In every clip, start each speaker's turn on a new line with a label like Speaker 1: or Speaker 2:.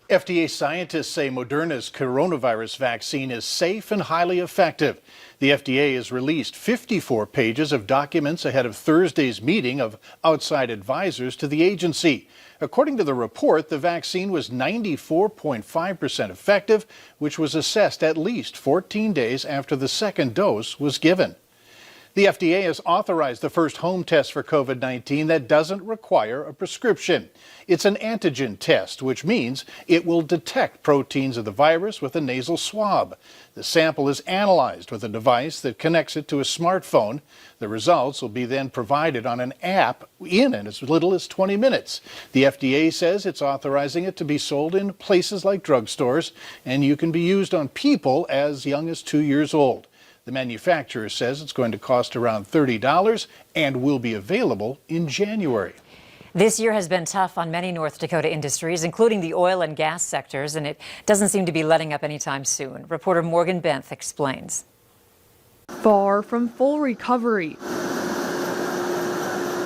Speaker 1: FDA scientists say Moderna's coronavirus vaccine is safe and highly effective. The FDA has released 54 pages of documents ahead of Thursday's meeting of outside advisors to the agency. According to the report, the vaccine was 94.5% effective, which was assessed at least 14 days after the second dose was given. The FDA has authorized the first home test for COVID-19 that doesn't require a prescription. It's an antigen test, which means it will detect proteins of the virus with a nasal swab. The sample is analyzed with a device that connects it to a smartphone. The results will be then provided on an app in as little as 20 minutes. The FDA says it's authorizing it to be sold in places like drugstores, and you can be used on people as young as 2 years old. The manufacturer says it's going to cost around $30 and will be available in January.
Speaker 2: This year has been tough on many North Dakota industries, including the oil and gas sectors, and it doesn't seem to be letting up anytime soon. Reporter Morgan Benth explains.
Speaker 3: Far from full recovery.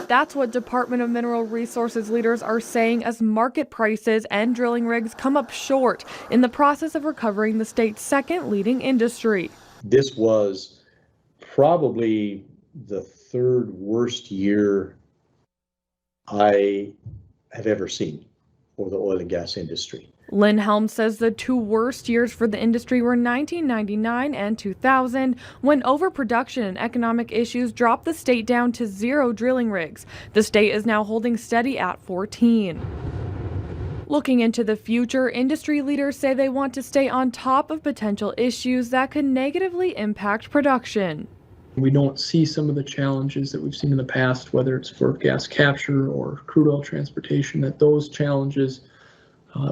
Speaker 3: That's what Department of Mineral Resources leaders are saying as market prices and drilling rigs come up short in the process of recovering the state's second leading industry.
Speaker 4: This was probably the third worst year I have ever seen for the oil and gas industry.
Speaker 3: Lynn Helms says the two worst years for the industry were 1999 and 2000, when overproduction and economic issues dropped the state down to 0 drilling rigs. The state is now holding steady at 14. Looking into the future, industry leaders say they want to stay on top of potential issues that could negatively impact production.
Speaker 5: We don't see some of the challenges that we've seen in the past, whether it's for gas capture or crude oil transportation, that those challenges,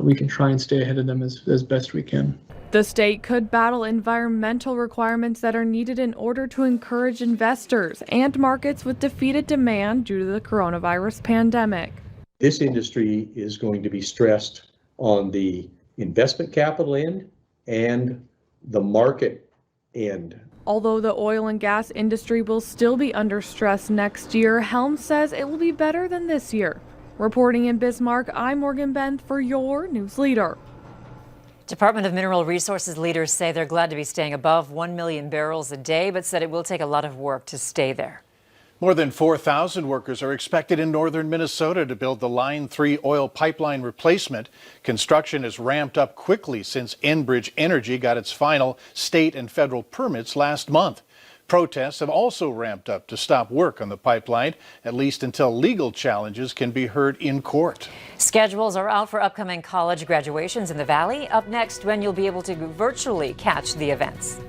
Speaker 5: we can try and stay ahead of them as best we can.
Speaker 3: The state could battle environmental requirements that are needed in order to encourage investors and markets with defeated demand due to the coronavirus pandemic.
Speaker 4: This industry is going to be stressed on the investment capital end and the market end.
Speaker 3: Although the oil and gas industry will still be under stress next year, Helms says it will be better than this year. Reporting in Bismarck, I'm Morgan Benth for your News Leader.
Speaker 2: Department of Mineral Resources leaders say they're glad to be staying above 1 million barrels a day, but said it will take a lot of work to stay there.
Speaker 1: More than 4,000 workers are expected in northern Minnesota to build the Line 3 oil pipeline replacement. Construction has ramped up quickly since Enbridge Energy got its final state and federal permits last month. Protests have also ramped up to stop work on the pipeline, at least until legal challenges can be heard in court.
Speaker 2: Schedules are out for upcoming college graduations in the Valley. Up next, when you'll be able to virtually catch the events.